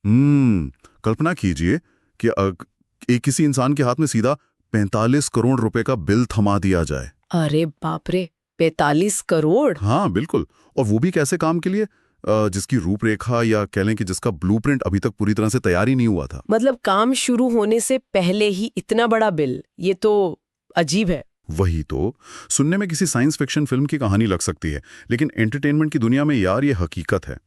कल्पना कीजिए कि एक किसी इंसान के हाथ में सीधा 45 करोड़ रुपए का बिल थमा दिया जाए। अरे बाप रे, 45 करोड़। हाँ बिल्कुल। और वो भी कैसे काम के लिए जिसकी रूपरेखा या कह लें कि जिसका ब्लूप्रिंट अभी तक पूरी तरह से तैयार ही नहीं हुआ था। मतलब काम शुरू होने से पहले ही इतना बड़ा बिल, ये तो अजीब है। वही तो, सुनने में किसी साइंस फिक्शन फिल्म की कहानी लग सकती है, लेकिन एंटरटेनमेंट की दुनिया में यार ये हकीकत है।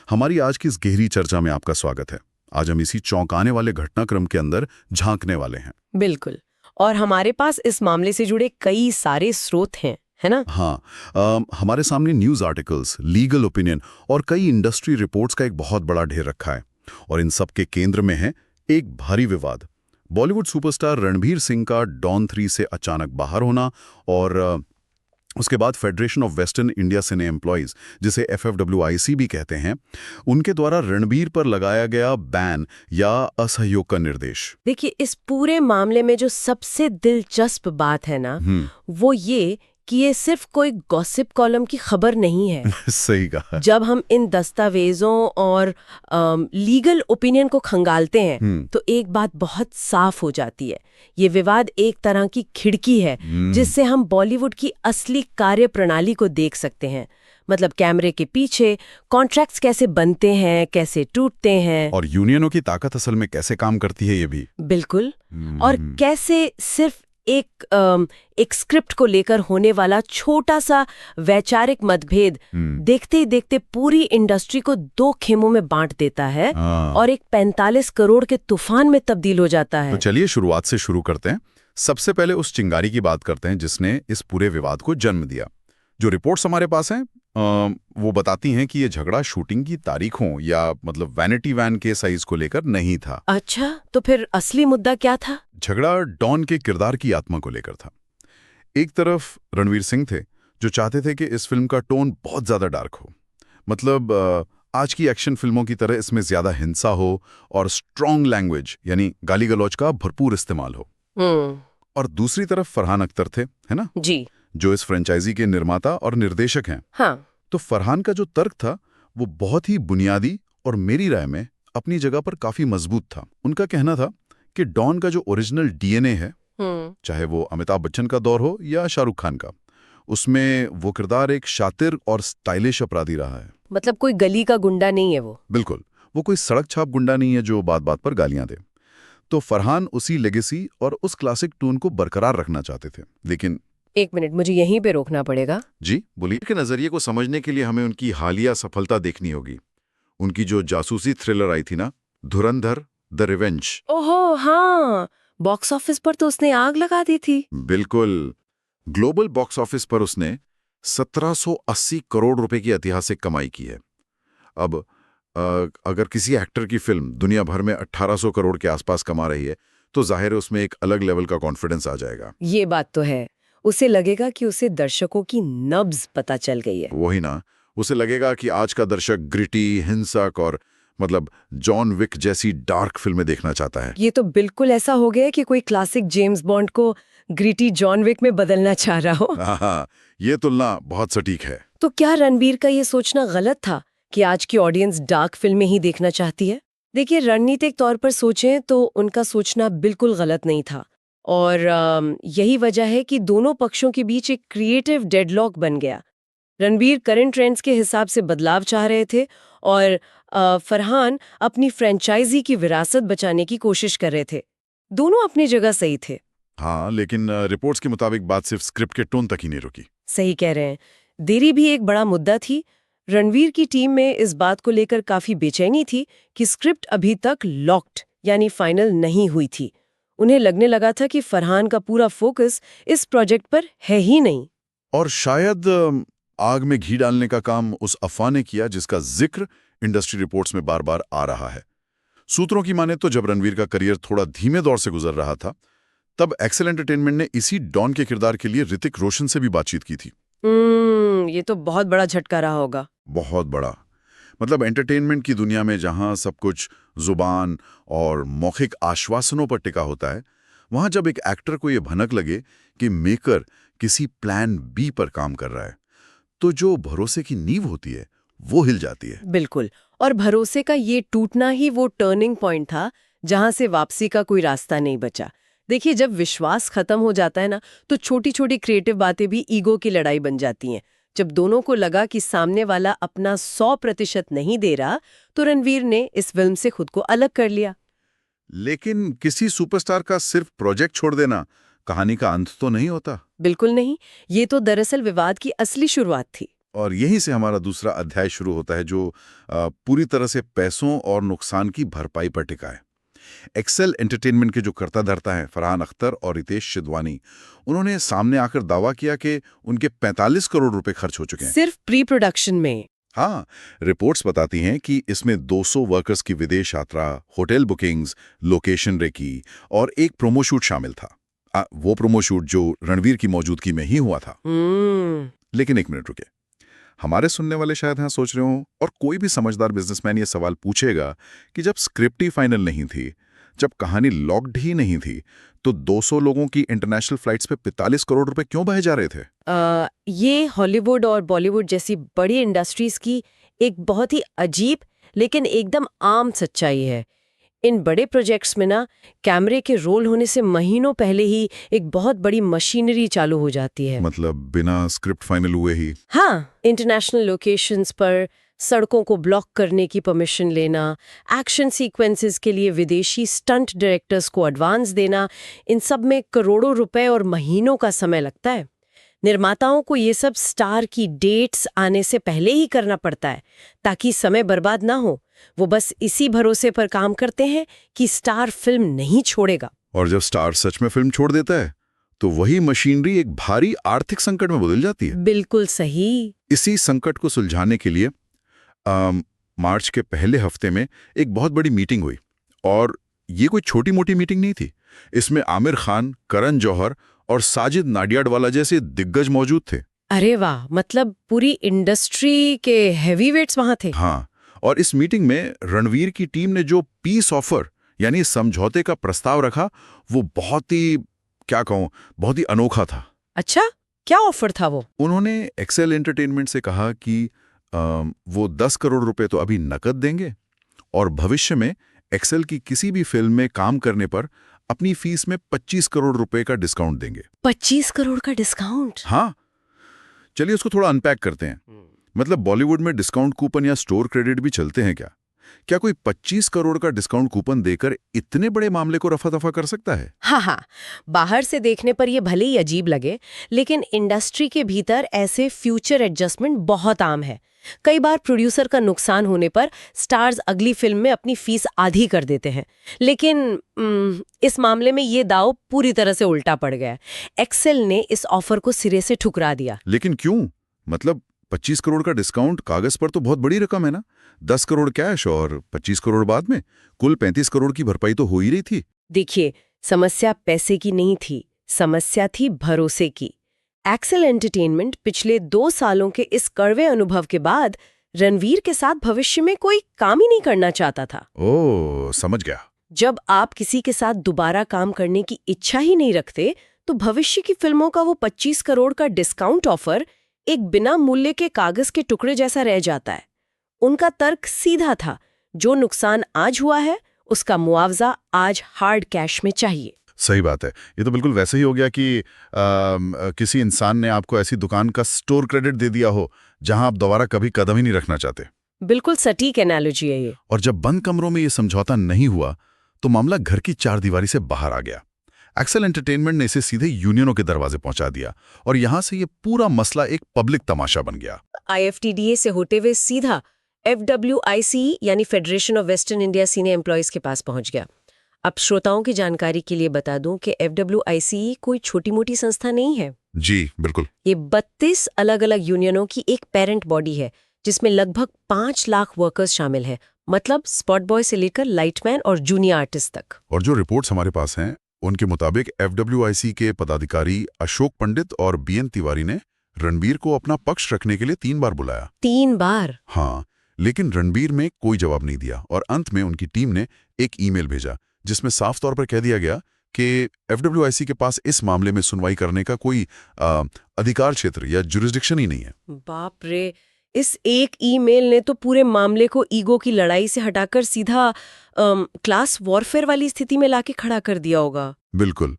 हमारी आज की इस गहरी चर्चा में आपका स्वागत है। आज हम इसी चौंकाने वाले घटनाक्रम के अंदर झांकने वाले हैं। बिल्कुल। और हमारे पास इस मामले से जुड़े कई सारे स्रोत हैं, है ना? हाँ, हमारे सामने न्यूज़ आर्टिकल्स, लीगल ओपिनियन और कई इंडस्ट्री रिपोर्ट्स का एक बहुत बड़ा ढेर रखा है। और इन सब के केंद्र में है एक भारी विवाद। बॉलीवुड सुपरस्टार रणबीर सिंह का डॉन 3 से अचानक बाहर होना और उसके बाद federation of western India cine employees, जिसे FFWIC भी कहते हैं, उनके द्वारा रणबीर पर लगाया गया बैन या असहयोग का निर्देश। देखिए, इस पूरे मामले में जो सबसे दिलचस्प बात है ना, वो ये कि ये सिर्फ कोई गॉसिप कॉलम की खबर नहीं है। सही कहा। जब हम इन दस्तावेजों और लीगल ओपिनियन को खंगालते हैं तो एक बात बहुत साफ हो जाती है। ये विवाद एक तरह की खिड़की है जिससे हम बॉलीवुड की असली कार्यप्रणाली को देख सकते हैं। मतलब कैमरे के पीछे कॉन्ट्रैक्ट्स कैसे बनते हैं, कैसे टूटते हैं, और यूनियनों की ताकत असल में कैसे काम करती है ये भी। बिल्कुल। और कैसे सिर्फ एक स्क्रिप्ट को लेकर होने वाला छोटा सा वैचारिक मतभेद देखते ही देखते पूरी इंडस्ट्री को दो खेमों में बांट देता है और एक 45 करोड़ के तूफान में तब्दील हो जाता है। तो चलिए शुरुआत से शुरू करते हैं। सबसे पहले उस चिंगारी की बात करते हैं जिसने इस पूरे विवाद को जन्म दिया। जो रिपोर्ट्स हमारे पास हैं वो बताती हैं कि ये झगड़ा शूटिंग की तारीखों या मतलब वैनिटी वैन के साइज को लेकर नहीं था। अच्छा, तो फिर असली मुद्दा क्या था? झगड़ा डॉन के किरदार की आत्मा को लेकर था। एक तरफ रणवीर सिंह थे जो चाहते थे कि इस फिल्म का टोन बहुत ज्यादा डार्क हो, मतलब आज की एक्शन फिल्मों की तरह इसमें ज्यादा हिंसा हो और स्ट्रॉन्ग लैंग्वेज यानी गाली गलौज का भरपूर इस्तेमाल हो। और दूसरी तरफ फरहान अख्तर थे, है ना जी, जो इस फ्रेंचाइजी के निर्माता और निर्देशक हैं। हाँ। तो फरहान का जो तर्क था वो बहुत ही बुनियादी और मेरी राय में अपनी जगह पर काफी मजबूत था। उनका कहना था कि डॉन का जो ओरिजिनल DNA है, चाहे वो अमिताभ बच्चन का दौर हो या शाहरुख खान का, उसमें वो किरदार एक शातिर और स्टाइलिश अपराधी रहा है। मतलब कोई गली का गुंडा नहीं है वो। बिल्कुल, वो कोई सड़क छाप गुंडा नहीं है जो बात बात पर गालियां दे। तो फरहान उसी लेगेसी और उस क्लासिक टून को बरकरार रखना चाहते थे। लेकिन एक मिनट, मुझे यहीं पे रोकना पड़ेगा। जी बोलिए। के नजरिए को समझने के लिए हमें उनकी हालिया सफलता देखनी होगी। उनकी जो जासूसी थ्रिलर आई थी ना, धुरंधर द रिवेंज। ओहो हाँ, बॉक्स ऑफिस पर तो उसने आग लगा दी थी। बिल्कुल, ग्लोबल बॉक्स ऑफिस पर उसने 1780 करोड़ रुपए की ऐतिहासिक कमाई की है। अब अगर किसी एक्टर की फिल्म दुनिया भर में 1800 करोड़ के आसपास कमा रही है तो जाहिर है उसमें एक अलग लेवल का कॉन्फिडेंस आ जाएगा। ये बात तो है। उसे लगेगा कि उसे दर्शकों की नब्ज पता चल गई है। वही ना, उसे लगेगा कि आज का दर्शक ग्रिटी, हिंसक और मतलब जॉन विक जैसी डार्क फिल्में देखना चाहता है। ये तो बिल्कुल ऐसा हो गया कि कोई क्लासिक जेम्स बॉन्ड को ग्रिटी जॉन विक में बदलना चाह रहा हो। हाँ, ये तुलना बहुत सटीक है। तो क्या रणबीर का ये सोचना गलत था कि आज की ऑडियंस डार्क फिल्में ही देखना चाहती है? देखिए, रणनीतिक तौर पर सोचें तो उनका सोचना बिल्कुल गलत नहीं था। और यही वजह है कि दोनों पक्षों के बीच एक क्रिएटिव डेडलॉक बन गया। रणबीर करंट ट्रेंड्स के हिसाब से बदलाव चाह रहे थे और फरहान अपनी फ्रेंचाइजी की विरासत बचाने की कोशिश कर रहे थे। दोनों अपनी जगह सही थे। हाँ, लेकिन रिपोर्ट्स के मुताबिक बात सिर्फ स्क्रिप्ट के टोन तक ही नहीं रुकी। सही कह रहे हैं। देरी भी एक बड़ा मुद्दा थी। रणवीर की टीम में इस बात को लेकर काफी बेचैनी थी कि स्क्रिप्ट अभी तक लॉक्ड यानी फाइनल नहीं हुई थी। उन्हें लगने लगा था कि फरहान का पूरा फोकस इस प्रोजेक्ट पर है ही नहीं। और शायद आग में घी डालने का काम उस अफवाह ने किया जिसका जिक्र इंडस्ट्री रिपोर्ट्स में बार बार आ रहा है। सूत्रों की माने तो जब रणवीर का करियर थोड़ा धीमे दौर से गुजर रहा था तब एक्सेल एंटरटेनमेंट ने इसी डॉन के किरदार के लिए ऋतिक रोशन से भी बातचीत की थी। ये तो बहुत बड़ा झटका रहा होगा। बहुत बड़ा। मतलब एंटरटेनमेंट की दुनिया में जहां सब कुछ जुबान और मौखिक आश्वासनों पर टिका होता है, वहां जब एक एक्टर को यह भनक लगे कि मेकर किसी प्लान बी पर काम कर रहा है, तो जो भरोसे की नींव होती है वो हिल जाती है। बिल्कुल। और भरोसे का ये टूटना ही वो टर्निंग पॉइंट था जहां से वापसी का कोई रास्ता नहीं बचा। देखिए, जब विश्वास खत्म हो जाता है ना, तो छोटी छोटी क्रिएटिव बातें भी ईगो की लड़ाई बन जाती हैं। जब दोनों को लगा कि सामने वाला अपना 100% नहीं दे रहा, तो रणवीर ने इस फिल्म से खुद को अलग कर लिया। लेकिन किसी सुपरस्टार का सिर्फ प्रोजेक्ट छोड़ देना कहानी का अंत तो नहीं होता। बिल्कुल नहीं, ये तो दरअसल विवाद की असली शुरुआत थी। और यहीं से हमारा दूसरा अध्याय शुरू होता है, जो पूरी तरह से पैसों और नुकसान की भरपाई पर टिका है। एक्सेल एंटरटेनमेंट के जो कर्ता धर्ता हैं, फरहान अख्तर और रितेश सिद्धवानी, उन्होंने सामने आकर दावा किया कि उनके 45 करोड़ रुपए खर्च हो चुके हैं। सिर्फ प्री प्रोडक्शन में। हाँ, रिपोर्ट्स बताती हैं कि इसमें 200 वर्कर्स की विदेश यात्रा, होटल बुकिंग्स, लोकेशन रेकी और एक प्रोमो शूट शामिल था। वो प्रोमो शूट जो रणवीर की मौजूदगी में ही हुआ था। लेकिन एक मिनट रुके, हमारे सुनने वाले शायद यहाँ सोच रहे हों, और कोई भी समझदार बिजनेसमैन ये सवाल पूछेगा कि जब स्क्रिप्ट ही फाइनल नहीं थी, जब कहानी लॉक्ड ही नहीं थी, तो 200 लोगों की इंटरनेशनल फ्लाइट्स पे 45 करोड़ रुपए क्यों बहे जा रहे थे? ये हॉलीवुड और बॉलीवुड जैसी बड़ी इंडस्ट्रीज की एक बहुत ही अजीब लेकिन एकदम आम सच्चाई है। इन बड़े प्रोजेक्ट्स में ना, कैमरे के रोल होने से महीनों पहले ही एक बहुत बड़ी मशीनरी चालू हो जाती है। मतलब बिना स्क्रिप्ट फाइनल हुए ही? हाँ, इंटरनेशनल लोकेशंस पर सड़कों को ब्लॉक करने की परमिशन लेना, एक्शन सीक्वेंसेस के लिए विदेशी स्टंट डायरेक्टर्स को एडवांस देना, इन सब में करोड़ों रुपए और महीनों का समय लगता है। निर्माताओं को ये सब स्टार की डेट्स आने से पहले ही करना पड़ता है ताकि समय बर्बाद ना हो। वो बस इसी भरोसे पर काम करते हैं कि स्टार फिल्म नहीं छोड़ेगा। और जब स्टार सच में फिल्म छोड़ देता है, तो वही मशीनरी एक भारी आर्थिक संकट में बदल जाती है। बिल्कुल सही। इसी संकट को सुलझाने के लिए मार्च के पहले हफ्ते में एक बहुत बड़ी मीटिंग हुई, और ये कोई छोटी मोटी मीटिंग नहीं थी। इसमें आमिर खान, करण जौहर और साजिद नाडियाडवाला जैसे दिग्गज मौजूद थे। अरे वाह, मतलब पूरी इंडस्ट्री के हैवीवेट्स वहां थे। हाँ, और इस मीटिंग में रणवीर की टीम ने जो पीस ऑफर यानी समझौते का प्रस्ताव रखा, वो बहुत ही, क्या कहूं, बहुत ही अनोखा था। अच्छा, क्या ऑफर था वो? उन्होंने एक्सेल एंटरटेनमेंट से कहा कि वो 10 करोड़ रुपए तो अभी नकद देंगे, और भविष्य में एक्सेल की किसी भी फिल्म में काम करने पर अपनी फीस में 25 करोड़ रुपए का डिस्काउंट देंगे। 25 करोड़ का डिस्काउंट? हाँ, चलिए उसको थोड़ा अनपैक करते हैं। मतलब बॉलीवुड में डिस्काउंट कूपन या स्टोर क्रेडिट भी चलते हैं क्या? क्या कोई 25 करोड़ का डिस्काउंट कूपन देकर इतने बड़े मामले को रफा दफा कर सकता है? हाँ, बाहर से देखने पर ये भले ही अजीब लगे, लेकिन इंडस्ट्री के भीतर ऐसे फ्यूचर एडजस्टमेंट बहुत आम है। कई बार प्रोड्यूसर का नुकसान होने पर स्टार्स अगली फिल्म में अपनी फीस आधी कर देते हैं, लेकिन इस मामले में ये दाव पूरी तरह से उल्टा पड़ गया। एक्सेल ने इस ऑफर को सिरे से ठुकरा दिया। लेकिन क्यों? मतलब 25 करोड़ का डिस्काउंट कागज पर तो बहुत बड़ी रकम है ना। 10 करोड़ कैश और 25 करोड़ बाद में, कुल 35 करोड़ की भरपाई तो हो ही रही थी। देखिए, समस्या पैसे की नहीं थी, समस्या थी भरोसे की। एक्सेल एंटरटेनमेंट पिछले 2 सालों के इस कड़वे अनुभव के बाद रणवीर के साथ भविष्य में कोई काम ही नहीं करना चाहता था। ओह, समझ गया। जब आप किसी के साथ दोबारा काम करने की इच्छा ही नहीं रखते, तो भविष्य की फिल्मों का वो 25 करोड़ का डिस्काउंट ऑफर एक बिना मूल्य के कागज के टुकड़े जैसा रह जाता है। उनका तर्क सीधा था, जो नुकसान आज हुआ है उसका मुआवजा आज हार्ड कैश में चाहिए। सही बात है। ये तो बिल्कुल वैसे ही हो गया कि किसी इंसान ने आपको ऐसी दुकान का स्टोर क्रेडिट दे दिया हो जहां आप दोबारा कभी कदम ही नहीं रखना चाहते। बिल्कुल सटीक एनालॉजी है ये। और जब बंद कमरों में ये समझौता नहीं हुआ, तो मामला घर की चारदीवारी से बाहर आ गया। एक्सेल एंटरटेनमेंट ने इसे सीधे यूनियनों के दरवाजे पहुंचा दिया, और यहां से ये पूरा मसला एक पब्लिक तमाशा बन गया। IFTDA से होते हुए सीधा FWIC यानी federation of western India senior employees के पास पहुंच गया। अब श्रोताओं की जानकारी के लिए बता दूं कि FWIC कोई छोटी मोटी संस्था नहीं है। जी बिल्कुल। ये 32 अलग अलग यूनियनों की एक पेरेंट बॉडी है, जिसमें लगभग 5 लाख वर्कर्स शामिल हैं। मतलब स्पॉट बॉय से लेकर लाइटमैन और जूनियर आर्टिस्ट तक। और जो रिपोर्ट्स हमारे पास हैं, उनके मुताबिक FWIC के पदाधिकारी अशोक पंडित और BN तिवारी ने रणबीर को अपना पक्ष रखने के लिए 3 बार बुलाया। 3 बार? हाँ, लेकिन रणबीर ने कोई जवाब नहीं दिया, और अंत में उनकी टीम ने एक ईमेल भेजा जिसमें साफ तौर पर कह दिया गया कि FWIC के पास इस मामले में सुनवाई करने का कोई अधिकार क्षेत्र या जुरिस्डिक्शन ही नहीं है। बाप रे, इस एक ईमेल ने तो पूरे मामले को ईगो की लड़ाई से हटाकर सीधा क्लास वॉरफेयर वाली स्थिति में लाके खड़ा कर दिया होगा। बिल्कुल।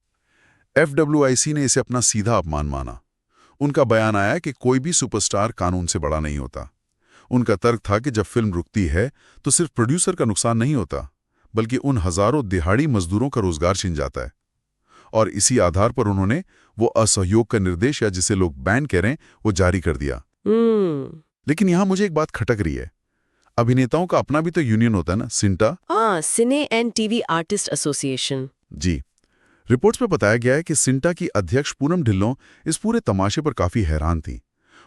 FWIC ने इसे अपना सीधा अपमान माना। उनका बयान आया कि कोई भी सुपरस्टार कानून से बड़ा नहीं होता। उनका तर्क था कि जब फिल्म रुकती है तो सिर्फ प्रोड्यूसर का नुकसान नहीं होता, बल्कि उन हजारों दिहाड़ी मजदूरों का रोजगार छिन जाता है। और इसी आधार पर उन्होंने वो असहयोग का निर्देश, या जिसे लोग बैन कह रहे हैं, वो जारी कर दिया। लेकिन यहां मुझे एक बात खटक रही है। अभिनेताओं का अपना भी तो यूनियन होता है ना, CINTAA. Cine and TV artist association. जी। रिपोर्ट्स में बताया गया है कि सिंटा की अध्यक्ष पूनम ढिल्लों इस पूरे तमाशे पर काफी हैरान थी।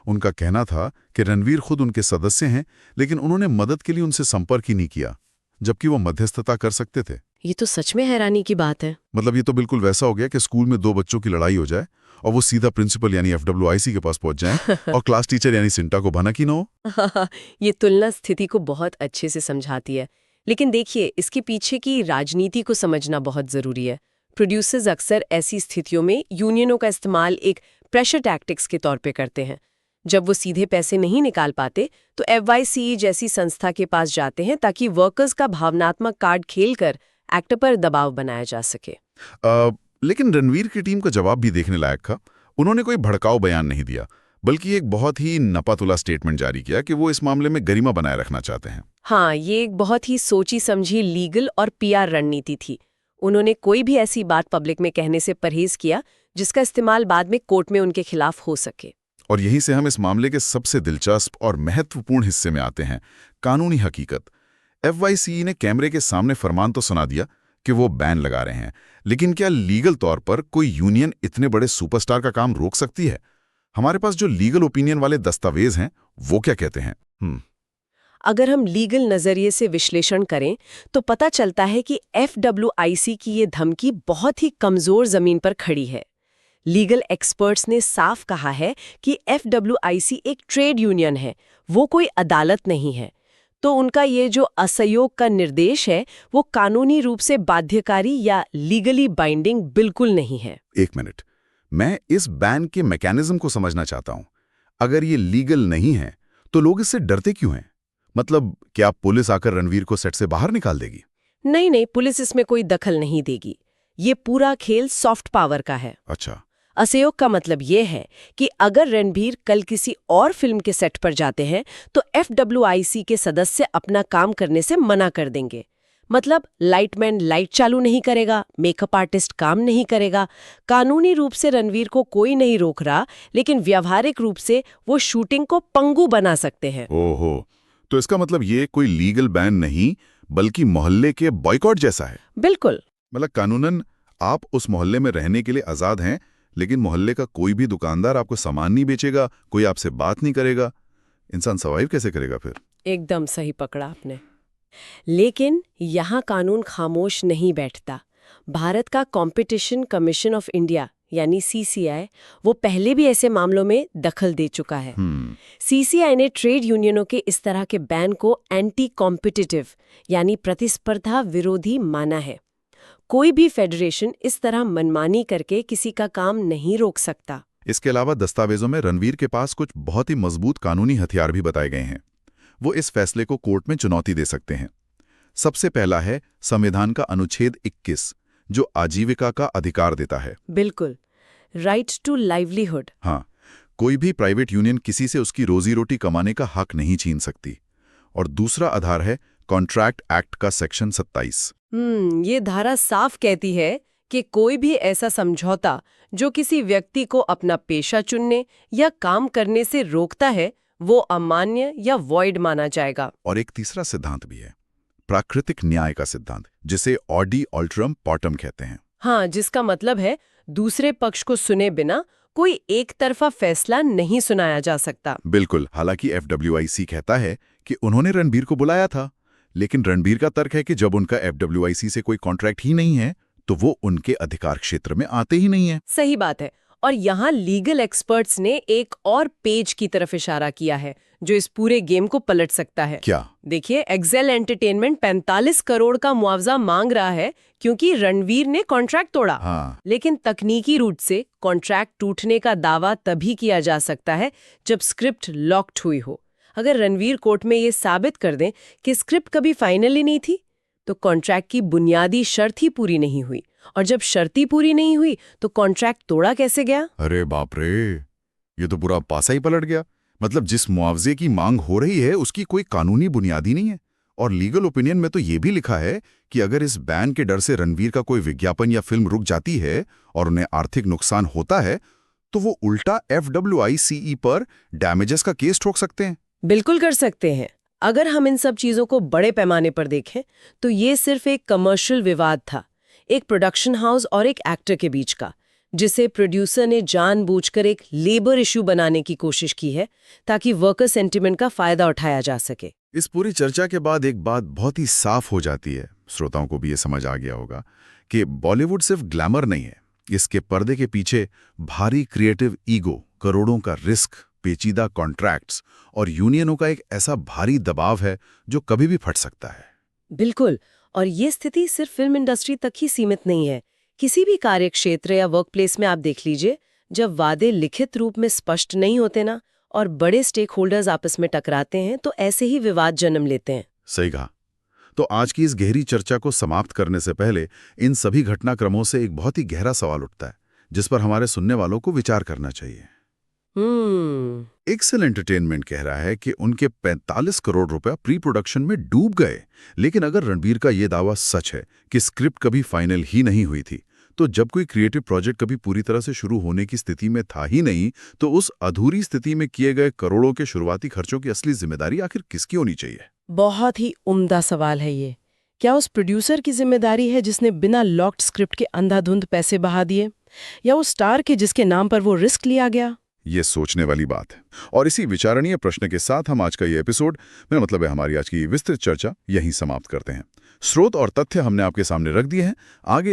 उनका कहना था कि रणवीर खुद उनके सदस्य हैं, लेकिन उन्होंने मदद के लिए उनसे संपर्क ही नहीं किया, जबकि वो मध्यस्थता कर सकते थे। ये तो सच में हैरानी की बात है। मतलब ये तो बिल्कुल वैसा हो गया कि स्कूल में दो बच्चों की लड़ाई हो जाए और वो सीधा प्रिंसिपल यानी FWIC के पास पहुंच जाएं और क्लास टीचर यानी सिंटा को भनक ही न हो। ये तुलना स्थिति को बहुत अच्छे से समझाती है। लेकिन देखिए, इसके पीछे की राजनीति को समझना बहुत जरूरी है। प्रोड्यूसर्स अक्सर ऐसी स्थितियों में यूनियनों का इस्तेमाल एक प्रेशर टैक्टिक्स के तौर पे करते हैं। जब वो सीधे पैसे नहीं निकाल पाते तो FYCE जैसी संस्था के पास जाते हैं ताकि वर्कर्स का भावनात्मक कार्ड खेलकर एक्टर पर दबाव बनाया जा सके। लेकिन रणवीर की टीम का जवाब भी देखने लायक था। उन्होंने कोई भड़काऊ बयान नहीं दिया, बल्कि एक बहुत ही नपातुला स्टेटमेंट जारी किया कि वो इस मामले में गरिमा बनाए रखना चाहते हैं। हाँ, ये एक बहुत ही सोची समझी लीगल और PR रणनीति थी। उन्होंने कोई भी ऐसी बात पब्लिक में कहने से परहेज किया जिसका इस्तेमाल बाद में कोर्ट में उनके खिलाफ हो सके। और यहीं से हम इस मामले के सबसे दिलचस्प और महत्वपूर्ण हिस्से में आते हैं, कानूनी हकीकत। FYCE ने कैमरे के सामने फरमान तो सुना दिया कि वो बैन लगा रहे हैं, लेकिन क्या लीगल तौर पर कोई यूनियन इतने बड़े सुपरस्टार का काम रोक सकती है? हमारे पास जो लीगल ओपिनियन वाले दस्तावेज हैं, वो क्या कहते हैं? अगर हम लीगल नजरिए से विश्लेषण करें तो पता चलता है कि FWIC की ये धमकी बहुत ही कमजोर जमीन पर खड़ी है। लीगल एक्सपर्ट्स ने साफ कहा है कि FWIC एक ट्रेड यूनियन है, वो कोई अदालत नहीं है। तो उनका ये जो असहयोग का निर्देश है वो कानूनी रूप से बाध्यकारी या लीगली बाइंडिंग बिल्कुल नहीं है। एक मिनट, मैं इस बैन के मैकेनिज्म को समझना चाहता हूं। अगर ये लीगल नहीं है तो लोग इससे डरते क्यों हैं? मतलब क्या पुलिस आकर रणवीर को सेट से बाहर निकाल देगी? नहीं, पुलिस इसमें कोई दखल नहीं देगी। ये पूरा खेल सॉफ्ट पावर का है। अच्छा। असहयोग का मतलब ये है कि अगर रणबीर कल किसी और फिल्म के सेट पर जाते हैं तो FWIC के सदस्य अपना काम करने से मना कर देंगे। मतलब लाइटमैन लाइट चालू नहीं करेगा, मेकअप आर्टिस्ट काम नहीं करेगा। कानूनी रूप से रणवीर को कोई नहीं रोक रहा, लेकिन व्यावहारिक रूप से वो शूटिंग को पंगु बना सकते हैं। ओहो, तो इसका मतलब ये कोई लीगल बैन नहीं बल्कि मोहल्ले के बॉयकॉट जैसा है। बिल्कुल। मतलब कानूनन आप उस मोहल्ले में रहने के लिए आजाद हैं, लेकिन मोहल्ले का कोई भी दुकानदार आपको सामान नहीं बेचेगा, कोई आपसे बात नहीं करेगा। इंसान सर्वाइव कैसे करेगा फिर? एकदम सही पकड़ा आपने। लेकिन यहाँ कानून खामोश नहीं बैठता। भारत का कॉम्पिटिशन कमीशन ऑफ इंडिया यानी CCI वो पहले भी ऐसे मामलों में दखल दे चुका है। CCI ने ट्रेड यूनियनों के इस तरह के बैन को एंटी कॉम्पिटिटिव यानी प्रतिस्पर्धा विरोधी माना है। कोई भी फेडरेशन इस तरह मनमानी करके किसी का काम नहीं रोक सकता। इसके अलावा दस्तावेजों में रणवीर के पास कुछ बहुत ही मजबूत कानूनी हथियार भी बताए गए हैं। वो इस फैसले को कोर्ट में चुनौती दे सकते हैं। सबसे पहला है संविधान का अनुच्छेद 21, जो आजीविका का अधिकार देता है। बिल्कुल, राइट टू लाइवलीहुड। हाँ, कोई भी प्राइवेट यूनियन किसी से उसकी रोजी रोटी कमाने का हक नहीं छीन सकती। और दूसरा आधार है कॉन्ट्रैक्ट एक्ट का सेक्शन 27। ये धारा साफ कहती है कि कोई भी ऐसा समझौता जो किसी व्यक्ति को अपना पेशा चुनने या काम करने से रोकता है वो अमान्य या वॉइड माना जाएगा। और एक तीसरा सिद्धांत भी है, प्राकृतिक न्याय का सिद्धांत, जिसे ऑडी ऑल्ट्रम पॉटम कहते हैं। हाँ, जिसका मतलब है दूसरे पक्ष को सुने बिना कोई एक तरफा फैसला नहीं सुनाया जा सकता। बिल्कुल। हालांकि FWIC कहता है कि उन्होंने रणबीर को बुलाया था, लेकिन रणबीर का तर्क है कि जब उनका FWIC से कोई कॉन्ट्रैक्ट ही नहीं है तो वो उनके अधिकार क्षेत्र में आते ही नहीं है। सही बात है। और यहाँ लीगल एक्सपर्ट्स ने एक और पेज की तरफ इशारा किया है जो इस पूरे गेम को पलट सकता है। क्या? देखिए, एक्सेल एंटरटेनमेंट 45 करोड़ का मुआवजा मांग रहा है क्योंकि रणवीर ने कॉन्ट्रैक्ट तोड़ा। हाँ। लेकिन तकनीकी रूट से कॉन्ट्रैक्ट टूटने का दावा तभी किया जा सकता है जब स्क्रिप्ट लॉक्ड हुई हो। अगर रणवीर कोर्ट में ये साबित कर दें कि स्क्रिप्ट कभी फाइनल ही नहीं थी, तो कॉन्ट्रैक्ट की बुनियादी शर्त ही पूरी नहीं हुई, और जब शर्त ही पूरी नहीं हुई तो कॉन्ट्रैक्ट तोड़ा कैसे गया? अरे बाप रे, ये तो पूरा पासा ही पलट गया। मतलब जिस मुआवजे की मांग हो रही है उसकी कोई कानूनी बुनियादी नहीं है। और लीगल ओपिनियन में तो ये भी लिखा है कि अगर इस बैन के डर से रणवीर का कोई विज्ञापन या फिल्म रुक जाती है और उन्हें आर्थिक नुकसान होता है, तो वो उल्टा FWICE पर डैमेजेस का केस ठोक सकते हैं। बिल्कुल कर सकते हैं। अगर हम इन सब चीजों को बड़े पैमाने पर देखें तो ये सिर्फ एक कमर्शियल विवाद था, एक प्रोडक्शन हाउस और एक एक्टर के बीच का, जिसे प्रोड्यूसर ने जानबूझकर एक लेबर इशू बनाने की कोशिश की है ताकि वर्कर सेंटिमेंट का फायदा उठाया जा सके। इस पूरी चर्चा के बाद एक बात बहुत ही साफ हो जाती है, श्रोताओं को भी ये समझ आ गया होगा कि बॉलीवुड सिर्फ ग्लैमर नहीं है। इसके पर्दे के पीछे भारी क्रिएटिव ईगो, करोड़ों का रिस्क, पेचीदा कॉन्ट्रैक्ट्स और यूनियनों का एक ऐसा भारी दबाव है जो कभी भी फट सकता है। बिल्कुल, और ये स्थिति सिर्फ फिल्म इंडस्ट्री तक ही सीमित नहीं है। किसी भी कार्य क्षेत्र या वर्कप्लेस में आप देख लीजिए, जब वादे लिखित रूप में स्पष्ट नहीं होते ना, और बड़े स्टेक होल्डर्स आपस में टकराते हैं, तो ऐसे ही विवाद जन्म लेते हैं। सही कहा। तो आज की इस गहरी चर्चा को समाप्त करने से पहले इन सभी घटनाक्रमों से एक बहुत ही गहरा सवाल उठता है, जिस पर हमारे सुनने वालों को विचार करना चाहिए। एक्सेल एंटरटेनमेंट कह रहा है कि उनके 45 करोड़ रुपया प्री प्रोडक्शन में डूब गए। लेकिन अगर रणबीर का यह दावा सच है कि स्क्रिप्ट कभी फाइनल ही नहीं हुई थी, तो जब कोई क्रिएटिव प्रोजेक्ट कभी पूरी तरह से शुरू होने की स्थिति में था ही नहीं, तो उस अधूरी स्थिति में किए गए करोड़ों के शुरुआती खर्चों की असली जिम्मेदारी आखिर किसकी होनी चाहिए? बहुत ही उम्दा सवाल है ये। क्या उस प्रोड्यूसर की जिम्मेदारी है जिसने बिना लॉक्ड स्क्रिप्ट के अंधाधुंध पैसे बहा दिए, या उस स्टार के जिसके नाम पर वो रिस्क लिया गया? ये सोचने वाली बात है। और इसी विचारणीय प्रश्न के साथ हम आज का ये एपिसोड, मेरा मतलब है हमारी आज की विस्तृत चर्चा, यहीं समाप्त करते हैं। स्रोत और तथ्य हमने आपके सामने रख दिए हैं। आगे